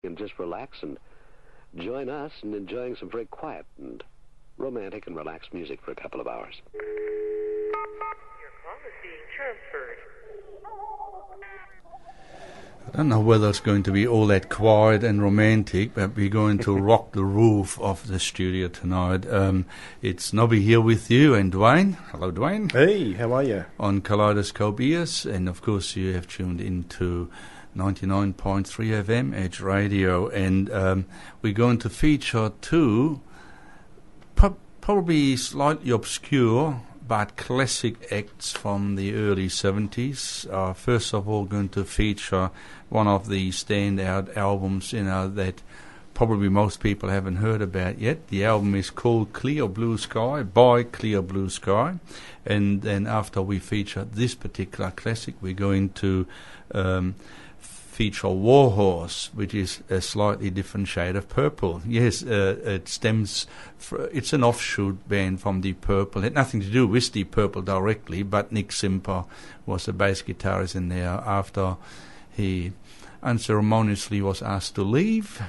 and just relax and join us in enjoying some very quiet and romantic and relaxed music for a couple of hours. Your call is being transferred. I don't know whether it's going to be all that quiet and romantic, but we're going to rock the roof of the studio tonight. It's Nobby here with you and Dwayne. Hello, Dwayne. Hey, how are you? On Kaleidoscope Ears, and of course you have tuned into 99.3 FM Edge Radio, and we're going to feature two probably slightly obscure but classic acts from the early 70s. First of all, going to feature one of the standout albums, that probably most people haven't heard about yet. The album is called Clear Blue Sky by Clear Blue Sky. And then after we feature this particular classic, we're going to feature Warhorse, which is a slightly different shade of purple. Yes, it's an offshoot band from Deep Purple. It had nothing to do with Deep Purple directly, but Nick Simper was the bass guitarist in there after he unceremoniously was asked to leave,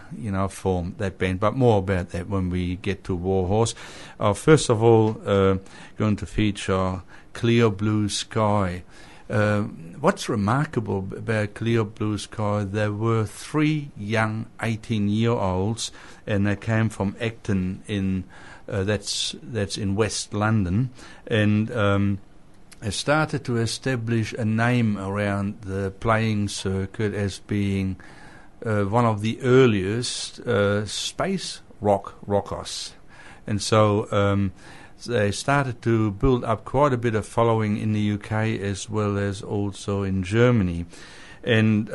form that band. But more about that when we get to Warhorse. First of all, going to feature Clear Blue Sky. What's remarkable about Clear Blue Sky, there were three young 18-year-olds, and they came from Acton that's in West London, and started to establish a name around the playing circuit as being one of the earliest space rockers. And so they started to build up quite a bit of following in the UK as well as also in Germany. And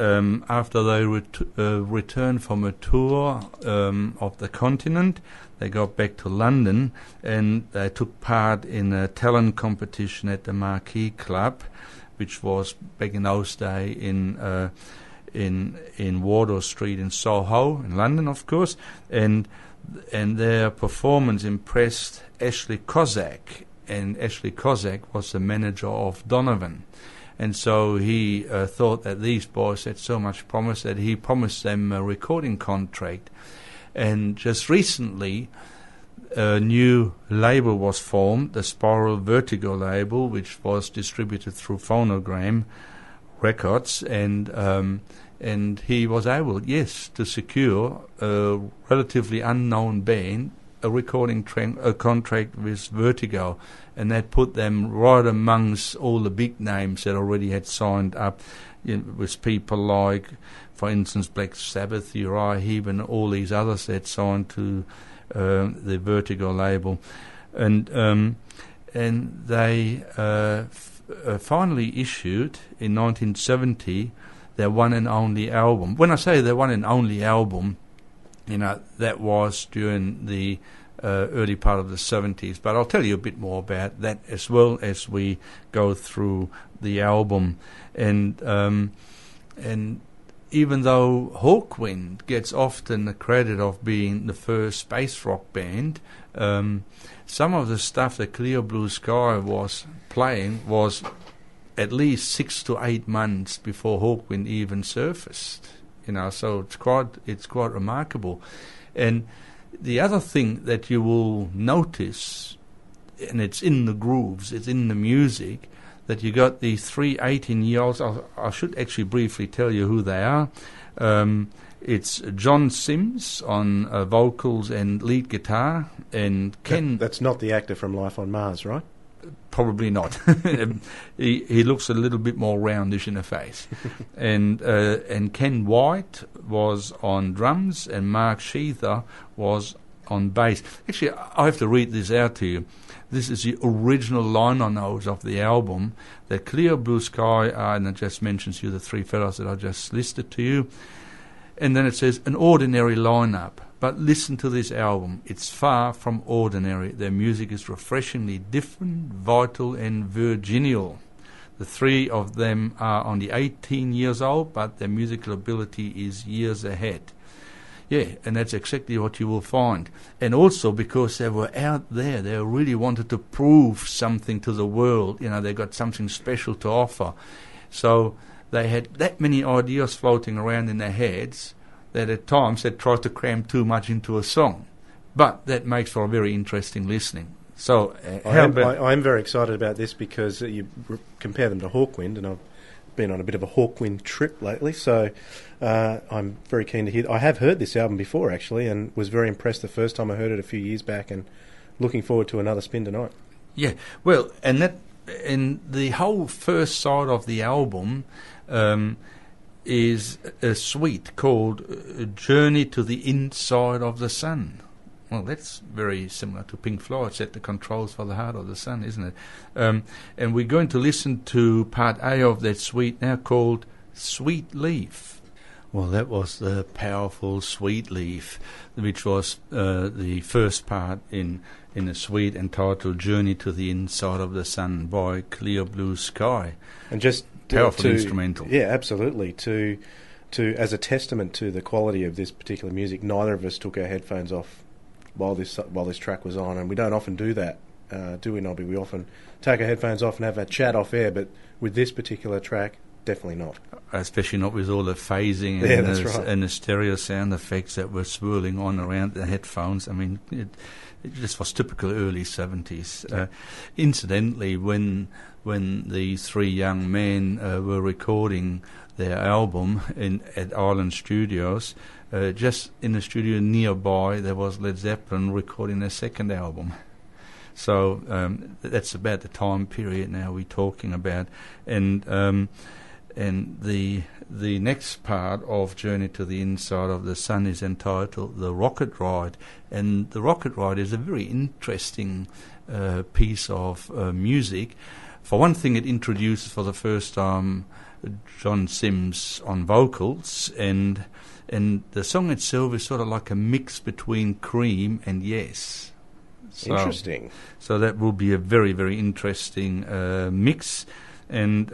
after they returned from a tour of the continent, they got back to London and they took part in a talent competition at the Marquee Club, which was back in those days in Wardour Street in Soho, in London, of course. And their performance impressed Ashley Kozak, and Ashley Kozak was the manager of Donovan. And so he thought that these boys had so much promise that he promised them a recording contract. And just recently, a new label was formed, the Spiral Vertigo label, which was distributed through Phonogram Records, and he was able, to secure a relatively unknown band a recording contract with Vertigo, and that put them right amongst all the big names that already had signed up, with people like, for instance, Black Sabbath, Uriah Heep, and all these others that signed to the Vertigo label, and they finally issued in 1970 their one and only album. When I say their one and only album, that was during the early part of the 70s. But I'll tell you a bit more about that as well as we go through the album. And even though Hawkwind gets often the credit of being the first space rock band, some of the stuff that Clear Blue Sky was playing was at least 6 to 8 months before Hawkwind even surfaced. So it's quite remarkable. And the other thing that you will notice, and it's in the grooves, it's in the music, that you got these three 18-year-olds. I should actually briefly tell you who they are. It's John Sims on vocals and lead guitar, and Ken... That's not the actor from Life on Mars, right? Probably not. He looks a little bit more roundish in the face. And Ken White was on drums, and Mark Sheather was on bass. Actually, I have to read this out to you. This is the original liner notes of the album. The Clear Blue Sky are, and it just mentions you the three fellows that I just listed to you. And then it says, an ordinary lineup. But listen to this album. It's far from ordinary. Their music is refreshingly different, vital, and virginal. The three of them are only 18 years old, but their musical ability is years ahead. Yeah, and that's exactly what you will find. And also because they were out there, they really wanted to prove something to the world. They got something special to offer. So they had that many ideas floating around in their heads that at times they try to cram too much into a song. But that makes for a very interesting listening. So I'm very excited about this because you compare them to Hawkwind, and I've been on a bit of a Hawkwind trip lately, so I'm very keen to hear. I have heard this album before, actually, and was very impressed the first time I heard it a few years back, and looking forward to another spin tonight. Yeah, well, and the whole first side of the album is a suite called Journey to the Inside of the Sun. Well, that's very similar to Pink Floyd, Set the Controls for the Heart of the Sun, isn't it? And we're going to listen to part A of that suite now, called Sweet Leaf. Well, that was the powerful Sweet Leaf, which was the first part in a suite entitled Journey to the Inside of the Sun by Clear Blue Sky. And just powerful instrumental. Yeah, absolutely. To as a testament to the quality of this particular music, neither of us took our headphones off while this track was on, and we don't often do that, do we, Nobby? We often take our headphones off and have a chat off air, but with this particular track, definitely not. Especially not with all the phasing and the stereo sound effects that were swirling on around the headphones. I mean, it just was typical early 70s. Yeah. Incidentally, when these three young men were recording their album at Island Studios, just in the studio nearby there was Led Zeppelin recording their second album. So that's about the time period now we're talking about. And the next part of Journey to the Inside of the Sun is entitled The Rocket Ride. And The Rocket Ride is a very interesting piece of music. For one thing, it introduces for the first time John Sims on vocals, and the song itself is sort of like a mix between Cream and Yes. So, interesting. So that will be a very, very interesting mix, and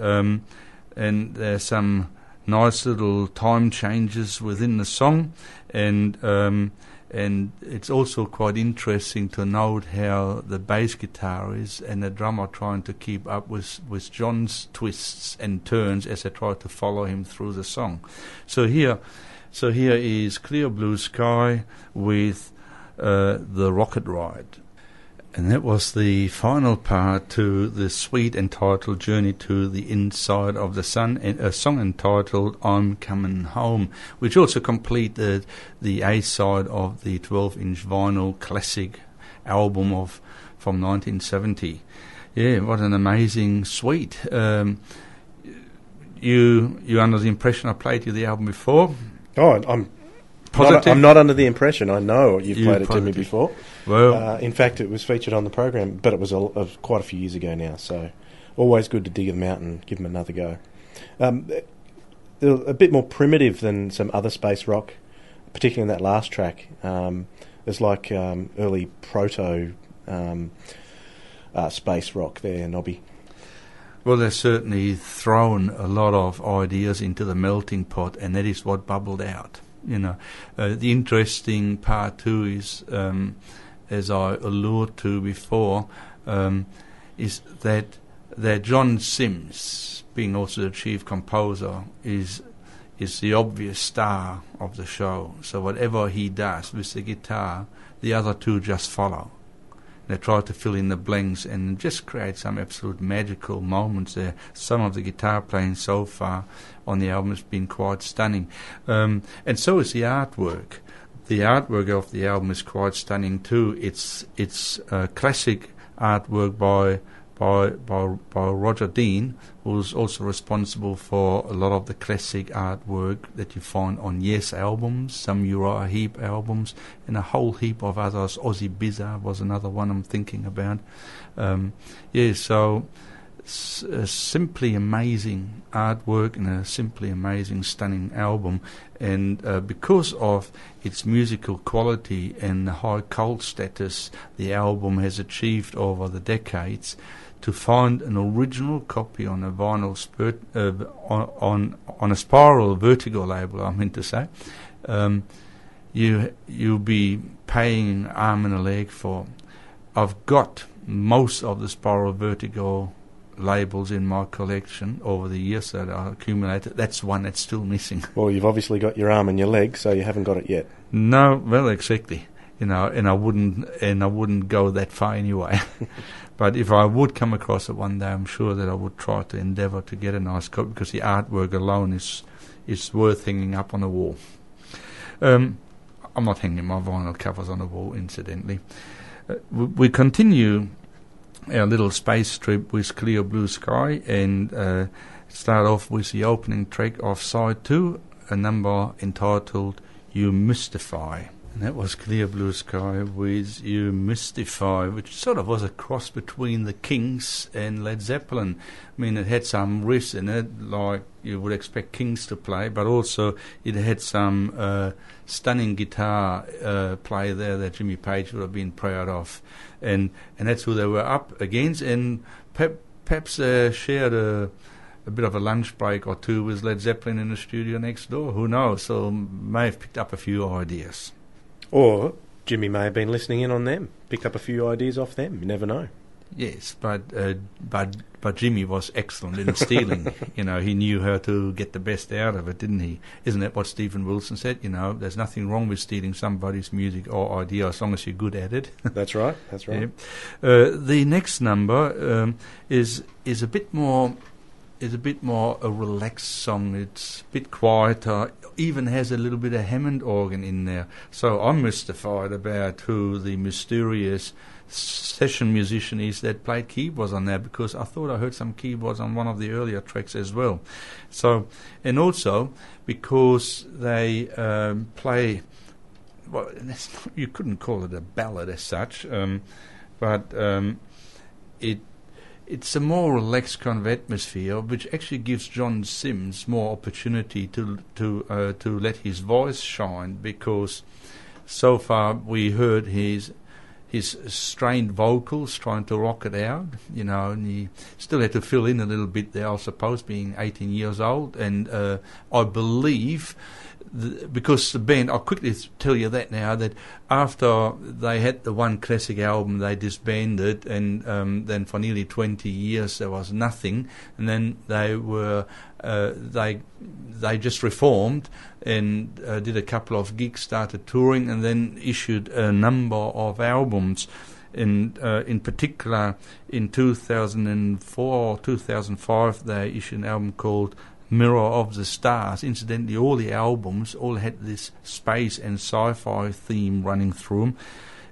there's some nice little time changes within the song, and it's also quite interesting to note how the bass guitar is and the drummer trying to keep up with John's twists and turns as they try to follow him through the song. So here is Clear Blue Sky with The Rocket Ride. And that was the final part to the suite entitled Journey to the Inside of the Sun, and a song entitled I'm Coming Home, which also completed the A-side of the 12-inch vinyl classic album from 1970. Yeah, what an amazing suite. You under the impression I played you the album before? Oh, I'm not under the impression. I know you've played it to me before. Well, in fact, it was featured on the program, but it was quite a few years ago now. So, always good to dig them out and give them another go. They're a bit more primitive than some other space rock, particularly in that last track. There's like early proto space rock there, Nobby. Well, they've certainly thrown a lot of ideas into the melting pot, and that is what bubbled out. You know, the interesting part too is, as I alluded to before, is that John Sims, being also the chief composer, is the obvious star of the show. So whatever he does with the guitar, the other two just follow. They try to fill in the blanks and just create some absolute magical moments there. Some of the guitar playing so far on the album has been quite stunning. And so is the artwork. The artwork of the album is quite stunning too. It's classic artwork by Roger Dean, who's also responsible for a lot of the classic artwork that you find on Yes albums, some Uriah Heep albums, and a whole heap of others. Ozzy Bizzard was another one I'm thinking about. So a simply amazing artwork and a simply amazing, stunning album. And because of its musical quality and the high cult status the album has achieved over the decades, to find an original copy on a vinyl on a Spiral Vertigo label, I meant to say, you'll be paying an arm and a leg for. I've got most of the Spiral Vertigo labels in my collection over the years that I accumulated. That's one that's still missing. Well, you've obviously got your arm and your leg, so you haven't got it yet. No, well, exactly. And I wouldn't go that far anyway. But if I would come across it one day, I'm sure that I would try to endeavour to get a nice copy, because the artwork alone is worth hanging up on a wall. I'm not hanging my vinyl covers on a wall, incidentally. We continue our little space trip with Clear Blue Sky, and start off with the opening track of side 2, a number entitled You Mystify. And that was Clear Blue Sky with You Mystify, which sort of was a cross between the Kings and Led Zeppelin. I mean, it had some riffs in it, like you would expect Kings to play, but also it had some stunning guitar play there that Jimmy Page would have been proud of. And that's who they were up against, and perhaps shared a bit of a lunch break or two with Led Zeppelin in the studio next door. Who knows? So may have picked up a few ideas. Or Jimmy may have been listening in on them, picked up a few ideas off them. You never know. Yes, but Jimmy was excellent in stealing. You know, he knew how to get the best out of it, didn't he? Isn't that what Stephen Wilson said? You know, there's nothing wrong with stealing somebody's music or idea as long as you're good at it. That's right. That's right. Yeah. The next number is a bit more. Is a bit more a relaxed song. It's a bit quieter, even has a little bit of Hammond organ in there. So I'm mystified about who the mysterious session musician is that played keyboards on that, because I thought I heard some keyboards on one of the earlier tracks as well. So, and also because they play, well, you couldn't call it a ballad as such, but it's a more relaxed kind of atmosphere, which actually gives John Sims more opportunity to let his voice shine, because so far we heard his strained vocals trying to rock it out, you know, and he still had to fill in a little bit there, I suppose, being 18 years old, and I believe. Because the band, I'll quickly tell you that now, that after they had the one classic album, they disbanded, and then for nearly 20 years there was nothing, and then they were they just reformed and did a couple of gigs, started touring, and then issued a number of albums. And in particular, in 2004 or 2005, they issued an album called Mirror of the Stars. Incidentally, all the albums all had this space and sci-fi theme running through them,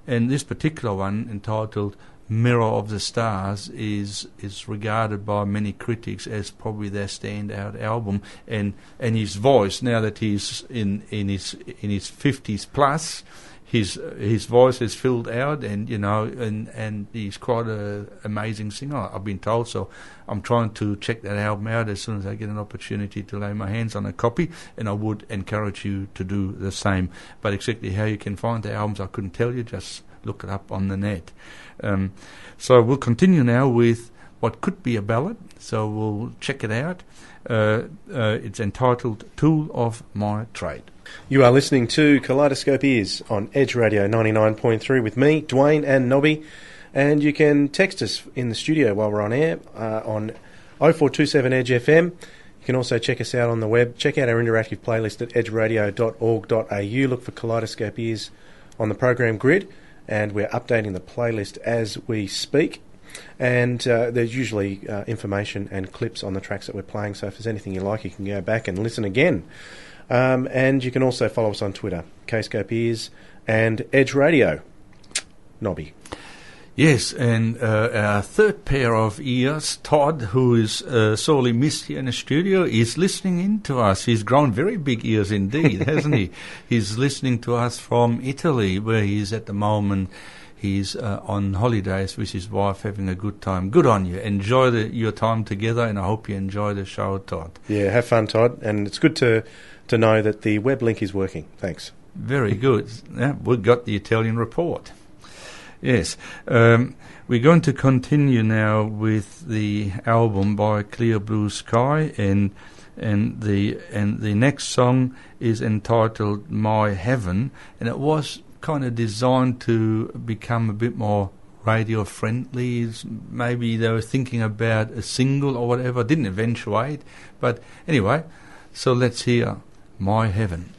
and this particular one, entitled Mirror of the Stars, is regarded by many critics as probably their standout album. And his voice, now that he's in his 50s plus, his voice is filled out, and you know, and he's quite an amazing singer, I've been told. So I'm trying to check that album out as soon as I get an opportunity to lay my hands on a copy, and I would encourage you to do the same. But exactly how you can find the albums I couldn't tell you, just look it up on the net. So we'll continue now with what could be a ballad, so we'll check it out. It's entitled Tool of My Trade. You are listening to Kaleidoscope Ears on Edge Radio 99.3 with me, Dwayne, and Nobby. And you can text us in the studio while we're on air on 0427 Edge FM. You can also check us out on the web. Check out our interactive playlist at edgeradio.org.au. Look for Kaleidoscope Ears on the program grid, and we're updating the playlist as we speak. And there's usually information and clips on the tracks that we're playing, so if there's anything you like, you can go back and listen again. And you can also follow us on Twitter, Kscope Ears and Edge Radio. Nobby. Yes, and our third pair of ears, Todd, who is sorely missed here in the studio, is listening in to us. He's grown very big ears indeed, hasn't he? He's listening to us from Italy, where he's at the moment. He's on holidays with his wife, having a good time. Good on you. Enjoy your time together, and I hope you enjoy the show, Todd. Yeah, have fun, Todd. And it's good to know that the web link is working. Thanks. Very good. Yeah, we've got the Italian report. Yes. We're going to continue now with the album by Clear Blue Sky, and the next song is entitled My Heaven, and it was kind of designed to become a bit more radio friendly. Maybe they were thinking about a single or whatever. Didn't eventuate. But anyway, so let's hear My Heaven.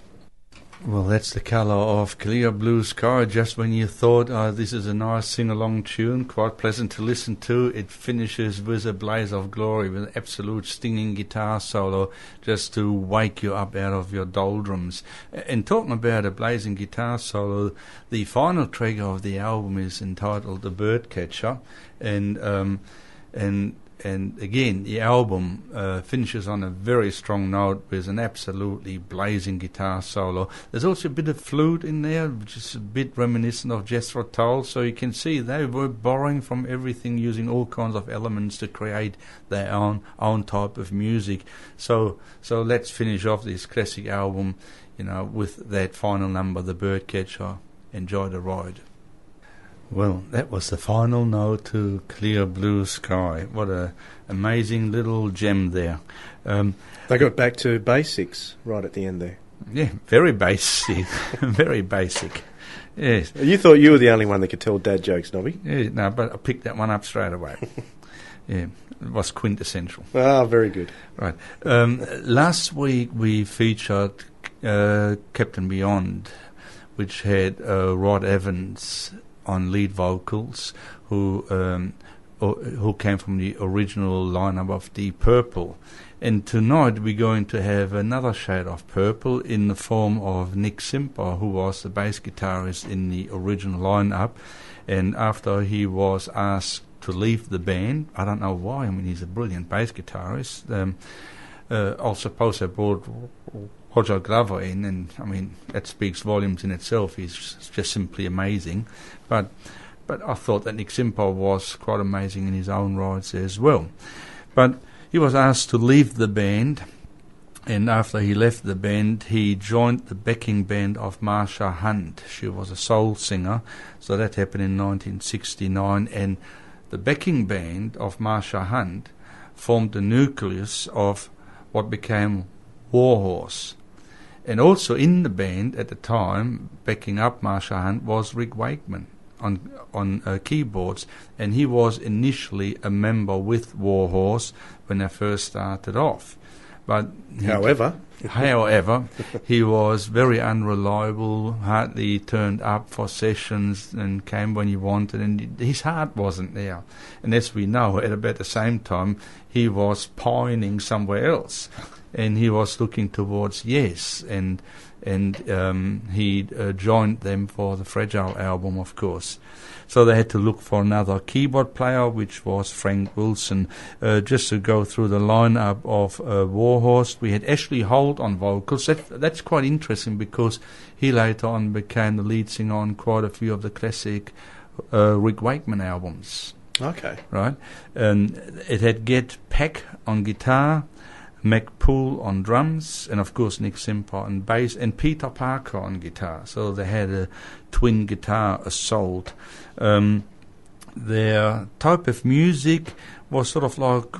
Well, that's the colour of Clear Blue Sky. Just when you thought, this is a nice sing-along tune, quite pleasant to listen to, it finishes with a blaze of glory, with an absolute stinging guitar solo, just to wake you up out of your doldrums. And talking about a blazing guitar solo, the final track of the album is entitled The Birdcatcher, and again, the album finishes on a very strong note with an absolutely blazing guitar solo. There's also a bit of flute in there, which is a bit reminiscent of Jethro Tull, so you can see they were borrowing from everything, using all kinds of elements to create their own type of music. So let's finish off this classic album, with that final number, The Birdcatcher. Enjoy the ride. Well, that was the final note to Clear Blue Sky. What a amazing little gem there. They got back to basics right at the end there. Yeah, very basic. Very basic. Yes. You thought you were the only one that could tell dad jokes, Nobby. Yeah, no, but I picked that one up straight away. Yeah, it was quintessential. Ah, very good. Right. Last week we featured Captain Beyond, which had Rod Evans on lead vocals, who came from the original lineup of Deep Purple. And tonight we're going to have another shade of purple in the form of Nick Simper, who was the bass guitarist in the original lineup. And after he was asked to leave the band, I don't know why, I mean, he's a brilliant bass guitarist. I suppose they brought Roger Glover in, and I mean, that speaks volumes in itself. He's just simply amazing. But I thought that Nick Simper was quite amazing in his own rights as well. But he was asked to leave the band, and after he left the band, he joined the backing band of Marsha Hunt. She was a soul singer, so that happened in 1969, and the backing band of Marsha Hunt formed the nucleus of what became Warhorse. And also in the band at the time, backing up Marsha Hunt, was Rick Wakeman on keyboards, and he was initially a member with Warhorse when they first started off. But however, he was very unreliable, hardly turned up for sessions and came when he wanted, and his heart wasn't there. And as we know, at about the same time, he was pining somewhere else, and he was looking towards Yes, and he joined them for the Fragile album, of course. So they had to look for another keyboard player, which was Frank Wilson. Just to go through the lineup of Warhorse, we had Ashley Holt on vocals. That's quite interesting because he later on became the lead singer on quite a few of the classic Rick Wakeman albums. Okay. Right? And it had Get Peck on guitar, Mac Poole on drums, and of course Nick Simper on bass, and Peter Parker on guitar. So they had a twin guitar assault. Their type of music was sort of like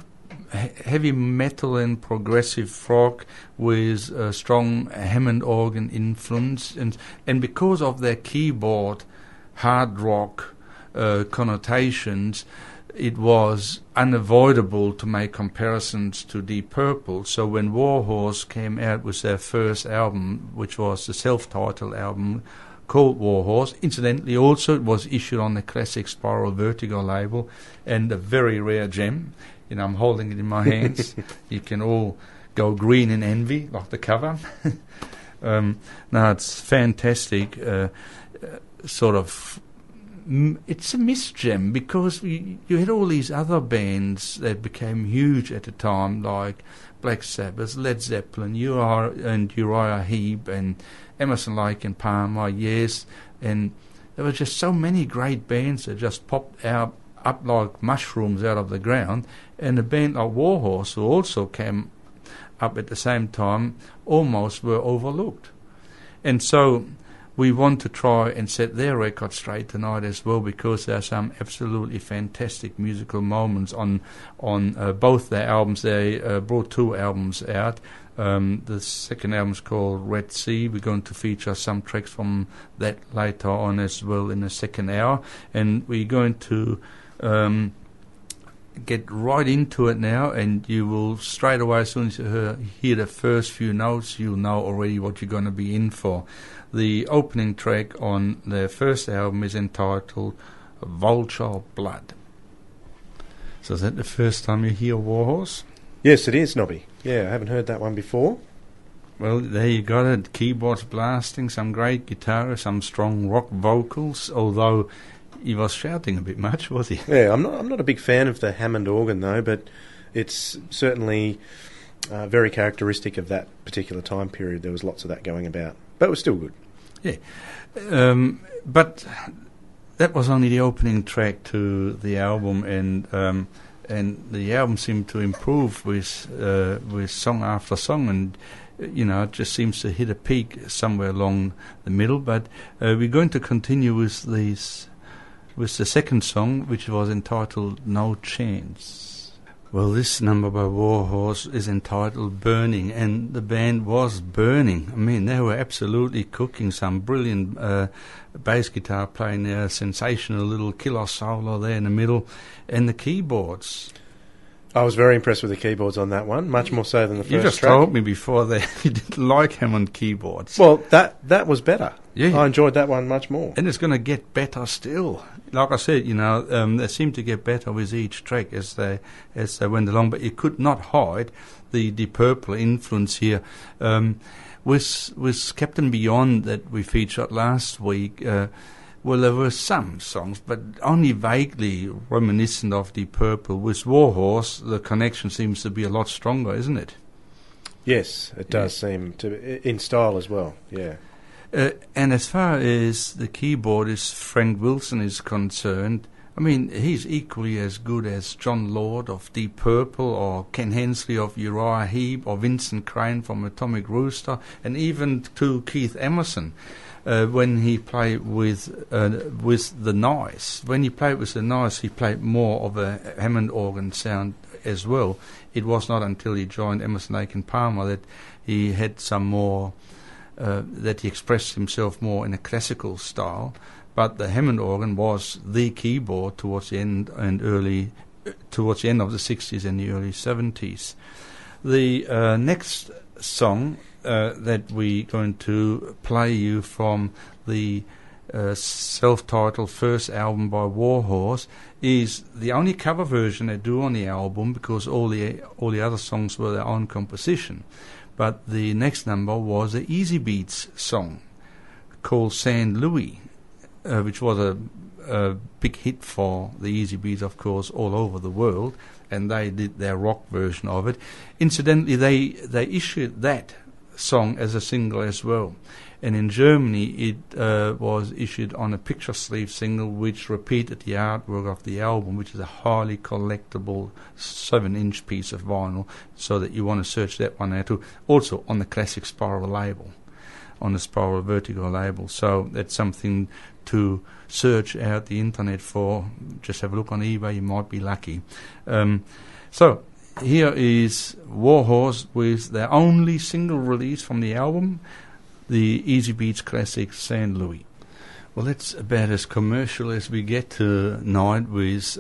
heavy metal and progressive rock with a strong Hammond organ influence, and because of their keyboard hard rock connotations, it was unavoidable to make comparisons to Deep Purple. So when Warhorse came out with their first album, which was the self-titled album called Warhorse, incidentally also it was issued on the classic Spiral Vertigo label, and a very rare gem. I'm holding it in my hands. You can all go green in envy, like the cover. No, it's fantastic. Sort of it's a misgem because you had all these other bands that became huge at the time, like Black Sabbath, Led Zeppelin, Uriah Heep, and Emerson, Lake and Palmer, Yes, and there were just so many great bands that just popped up like mushrooms out of the ground, and a band like Warhorse, who also came up at the same time, almost were overlooked. And so we want to try and set their record straight tonight as well, because there are some absolutely fantastic musical moments on both their albums. They brought 2 albums out. The second album is called Red Sea. We're going to feature some tracks from that later on as well in the second hour, and we're going to get right into it now, and you will straight away, as soon as you hear the first few notes, you'll know already what you're going to be in for. The opening track on their first album is entitled Vulture Blood. So is that the first time you hear Warhorse? Yes, it is, Nobby. Yeah, I haven't heard that one before. Well, there you got it. Keyboards blasting, some great guitar, some strong rock vocals, although he was shouting a bit much, was he? Yeah, I'm not a big fan of the Hammond organ, though, but it's certainly very characteristic of that particular time period. There was lots of that going about, but it was still good. Yeah. But that was only the opening track to the album, and the album seemed to improve with song after song, and it just seems to hit a peak somewhere along the middle. But we're going to continue with the second song, which was entitled No Chance. Well, this number by Warhorse is entitled Burning, and the band was burning. I mean, they were absolutely cooking. Some brilliant bass guitar playing there, a sensational little killer solo there in the middle, and the keyboards. I was very impressed with the keyboards on that one, much more so than the first track. You just told me before that you didn't like Hammond keyboards. Well, that was better. Yeah. I enjoyed that one much more. And it's going to get better still. Like I said, they seem to get better with each track as they went along, but you could not hide the Purple influence here. With Captain Beyond that we featured last week, well, there were some songs, but only vaguely reminiscent of Deep Purple. With Warhorse, the connection seems to be a lot stronger, isn't it? Yes, it does seem to, in style as well, yeah. And as far as the keyboardist Frank Wilson is concerned, I mean, he's equally as good as John Lord of Deep Purple, or Ken Hensley of Uriah Heep, or Vincent Crane from Atomic Rooster, and even to Keith Emerson. When he played with the noise. When he played with the noise, he played more of a Hammond organ sound as well. It was not until he joined Emerson, Lake and Palmer that he had some more, that he expressed himself more in a classical style. But the Hammond organ was the keyboard towards the end of the 60s and the early 70s. The next song that we're going to play you from the self-titled first album by Warhorse is the only cover version they do on the album, because all the other songs were their own composition. But the next number was the Easy Beats song called Saint Louis, which was a big hit for the Easy Beats, of course, all over the world, and they did their rock version of it. Incidentally, they issued that song as a single as well, and in Germany it was issued on a picture sleeve single, which repeated the artwork of the album, which is a highly collectible 7-inch piece of vinyl, so that you want to search that one out too. Also on the Classic Spiral label, on the Spiral Vertigo label, so that's something to search out the internet for. Just have a look on eBay, you might be lucky. So here is Warhorse with their only single release from the album, the Easy Beats classic Saint Louis. Well, that's about as commercial as we get tonight with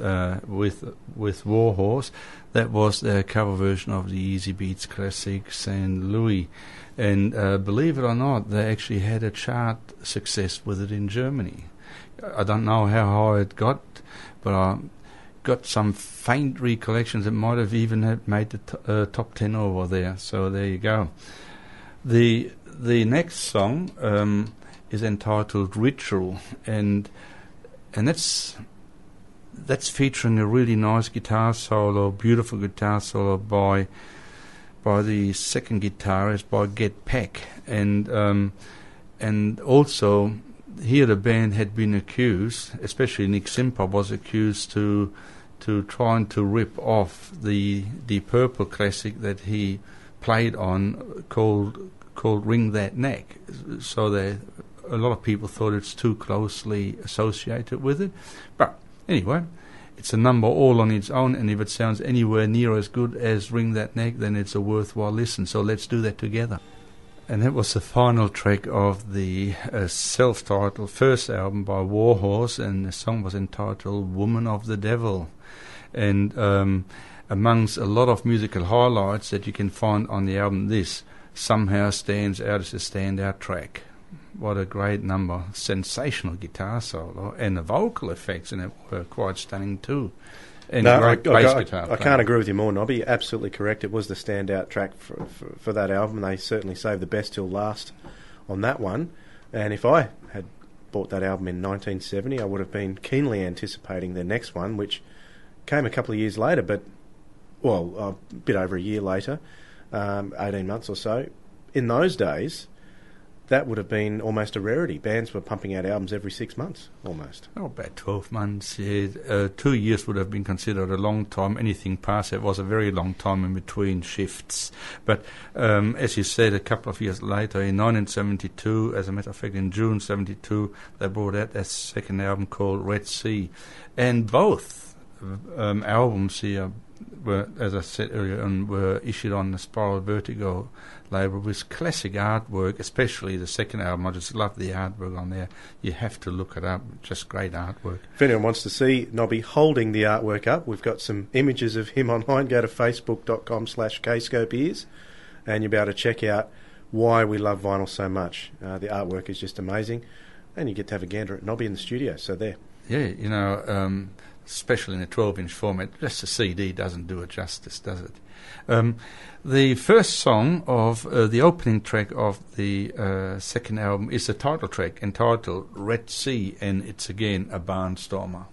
Warhorse. That was their cover version of the Easy Beats classic Saint Louis, and believe it or not, they actually had a chart success with it in Germany. I don't know how high it got, but I got some faint recollections. It might have even made the top 10 over there. So there you go. The next song is entitled Ritual, and that's featuring a really nice guitar solo, beautiful guitar solo by the second guitarist, by Get Peck, and also here the band had been accused, especially Nick Simper was accused to trying to rip off the Purple classic that he played on called Ring That Neck. So they a lot of people thought it's too closely associated with it. But anyway, it's a number all on its own, and if it sounds anywhere near as good as Ring That Neck, then it's a worthwhile listen. So let's do that together. And that was the final track of the self-titled first album by Warhorse, and the song was entitled Woman of the Devil. And amongst a lot of musical highlights that you can find on the album, this somehow stands out as a standout track. What a great number. Sensational guitar solo, and the vocal effects in it were quite stunning too. And great bass guitar. I can't agree with you more, Nobby. You're absolutely correct. It was the standout track for that album. They certainly saved the best till last on that one. And if I had bought that album in 1970, I would have been keenly anticipating their next one, which came a couple of years later, but, well, a bit over a year later, 18 months or so. In those days, that would have been almost a rarity. Bands were pumping out albums every 6 months, almost. Oh, about 12 months. Yeah. 2 years would have been considered a long time. Anything past that was a very long time in between shifts. But as you said, a couple of years later, in 1972, as a matter of fact, in June 72, they brought out their second album called Red Sea. And both albums here were, as I said earlier, were issued on the Spiral Vertigo label with classic artwork, especially the second album. I just love the artwork on there. You have to look it up. Just great artwork. If anyone wants to see Nobby holding the artwork up, we've got some images of him online. Go to facebook.com/kscopeears and you'll be able to check out why we love vinyl so much. The artwork is just amazing, and you get to have a gander at Nobby in the studio. So there. Yeah, you know, especially in a 12-inch format, just a CD doesn't do it justice, does it? The first song of the opening track of the second album is the title track entitled Red Sea, and it's again a barnstormer.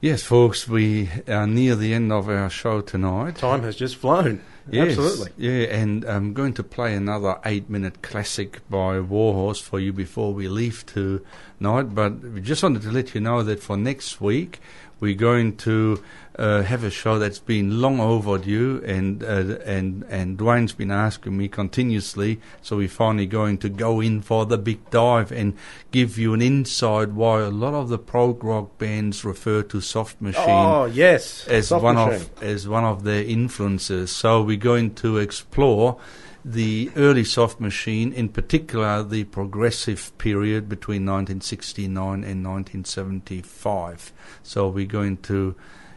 Yes, folks, we are near the end of our show tonight. Time has just flown. Yes, absolutely. Yeah, and I'm going to play another 8-minute classic by Warhorse for you before we leave tonight, but we just wanted to let you know that for next week we're going to have a show that's been long overdue, and Dwayne's been asking me continuously, so we're finally going to go in for the big dive and give you an insight why a lot of the prog rock bands refer to Soft Machine as one of their influences. So we're going to explore the early Soft Machine, in particular the progressive period between 1969 and 1975. So we're going to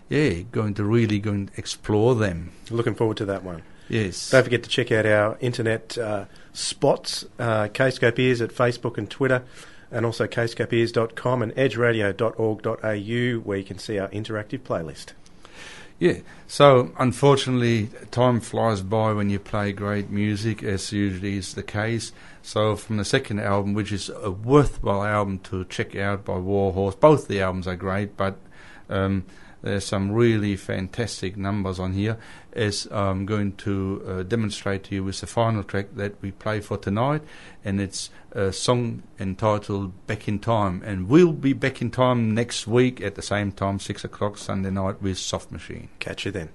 really explore them. Looking forward to that one. Yes. Don't forget to check out our internet spots, Kscope Ears at Facebook and Twitter, and also kscopeears.com and edgeradio.org.au, where you can see our interactive playlist. Yeah, so unfortunately time flies by when you play great music, as usually is the case. So from the second album, which is a worthwhile album to check out by Warhorse, both the albums are great, but there's some really fantastic numbers on here, as I'm going to demonstrate to you with the final track that we play for tonight, and it's a song entitled Back in Time. And we'll be back in time next week at the same time, 6 o'clock Sunday night, with Soft Machine. Catch you then.